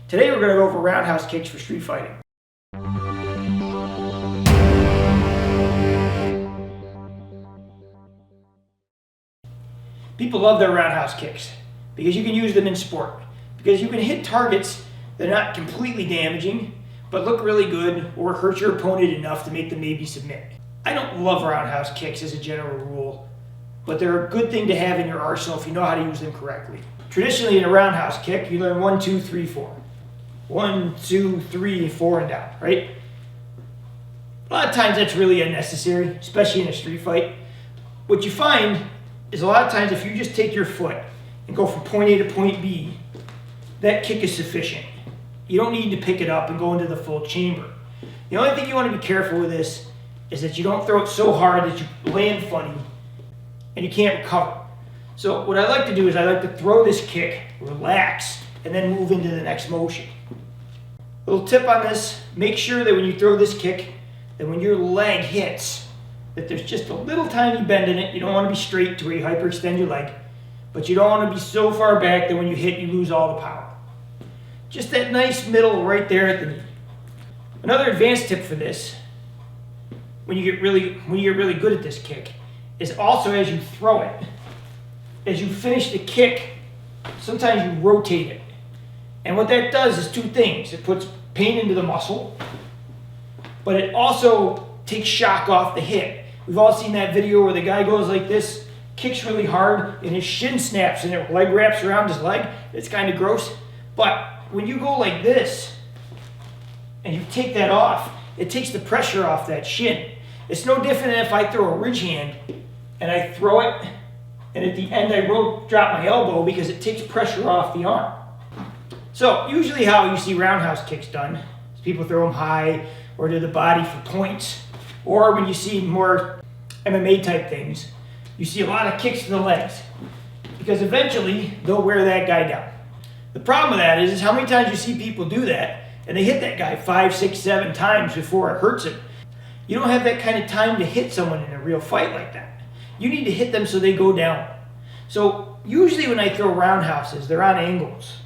Today we're going to go over roundhouse kicks for street fighting. People love their roundhouse kicks because you can use them in sport. Because you can hit targets that are not completely damaging, but look really good or hurt your opponent enough to make them maybe submit. I don't love roundhouse kicks as a general rule, but they're a good thing to have in your arsenal if you know how to use them correctly. Traditionally in a roundhouse kick, you learn 1, 2, 3, 4. 1, 2, 3, 4 and down, right? A lot of times that's really unnecessary, especially in a street fight. What you find is a lot of times if you just take your foot and go from point A to point B, that kick is sufficient. You don't need to pick it up and go into the full chamber. The only thing you want to be careful with this is that you don't throw it so hard that you land funny and you can't recover. So what I like to do is I like to throw this kick, relax, and then move into the next motion. Little tip on this, make sure that when you throw this kick, that when your leg hits, that there's just a little tiny bend in it. You don't want to be straight to where you hyperextend your leg, but you don't want to be so far back that when you hit, you lose all the power. Just that nice middle right there at the knee. Another advanced tip for this, when you get really good at this kick, is also as you throw it, as you finish the kick, sometimes you rotate it. And what that does is two things. It puts pain into the muscle, but it also takes shock off the hit. We've all seen that video where the guy goes like this, kicks really hard, and his shin snaps and his leg wraps around his leg. It's kind of gross. But when you go like this, and you take that off, it takes the pressure off that shin. It's no different than if I throw a ridge hand, and I throw it, and at the end I drop my elbow because it takes pressure off the arm. So usually how you see roundhouse kicks done is people throw them high or to the body for points, or when you see more MMA type things, you see a lot of kicks to the legs because eventually they'll wear that guy down. The problem with that is how many times you see people do that and they hit that guy 5, 6, 7 times before it hurts him. You don't have that kind of time to hit someone in a real fight like that. You need to hit them so they go down. So usually when I throw roundhouses, they're on angles.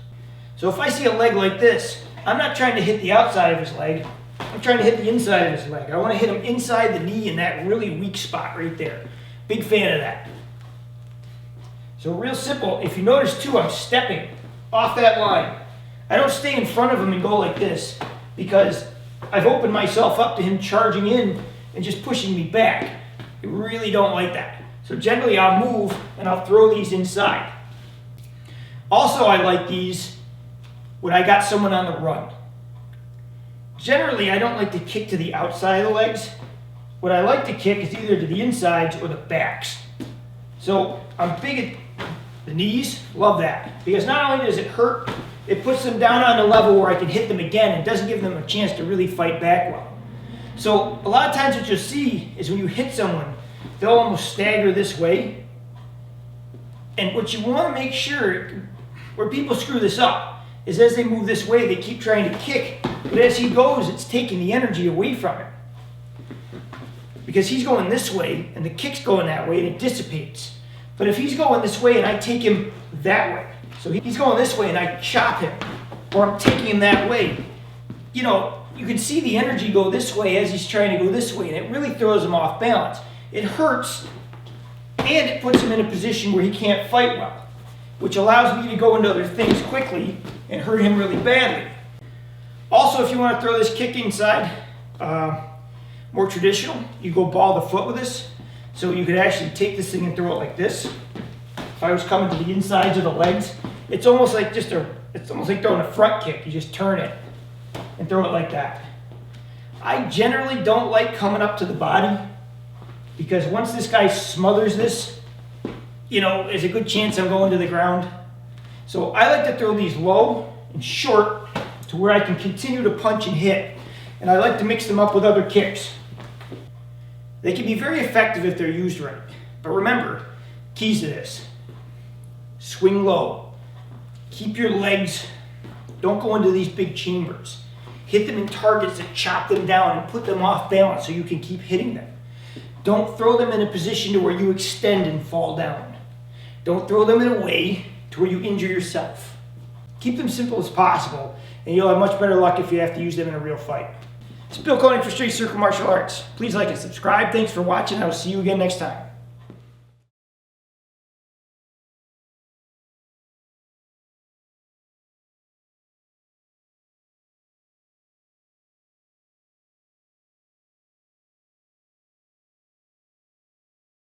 So if I see a leg like this, I'm not trying to hit the outside of his leg. I'm trying to hit the inside of his leg. I want to hit him inside the knee in that really weak spot right there. Big fan of that. So real simple. If you notice too, I'm stepping off that line. I don't stay in front of him and go like this because I've opened myself up to him charging in and just pushing me back. I really don't like that. So generally I'll move and I'll throw these inside. Also I like these when I got someone on the run. Generally I don't like to kick to the outside of the legs. What I like to kick is either to the insides or the backs. So I'm big at the knees, love that. Because not only does it hurt, it puts them down on a level where I can hit them again and doesn't give them a chance to really fight back well. So a lot of times what you'll see is when you hit someone, they'll almost stagger this way. And what you want to make sure, where people screw this up, is as they move this way, they keep trying to kick, but as he goes, it's taking the energy away from him. Because he's going this way, and the kick's going that way, and it dissipates. But if he's going this way, and I take him that way, so he's going this way, and I chop him, or I'm taking him that way, you know, you can see the energy go this way as he's trying to go this way, and it really throws him off balance. It hurts, and it puts him in a position where he can't fight well, which allows me to go into other things quickly and hurt him really badly. Also, if you want to throw this kick inside, more traditional, you go ball the foot with this. So you could actually take this thing and throw it like this. If I was coming to the insides of the legs, it's almost like throwing a front kick. You just turn it and throw it like that. I generally don't like coming up to the body because once this guy smothers this, you know, there's a good chance I'm going to the ground. So I like to throw these low and short to where I can continue to punch and hit. And I like to mix them up with other kicks. They can be very effective if they're used right. But remember, keys to this. Swing low. Keep your legs, don't go into these big chambers. Hit them in targets that chop them down and put them off balance so you can keep hitting them. Don't throw them in a position to where you extend and fall down. Don't throw them in a way to where you injure yourself. Keep them simple as possible, and you'll have much better luck if you have to use them in a real fight. It's Bill Koenig for Straight Circle Martial Arts. Please like and subscribe. Thanks for watching. I will see you again next time.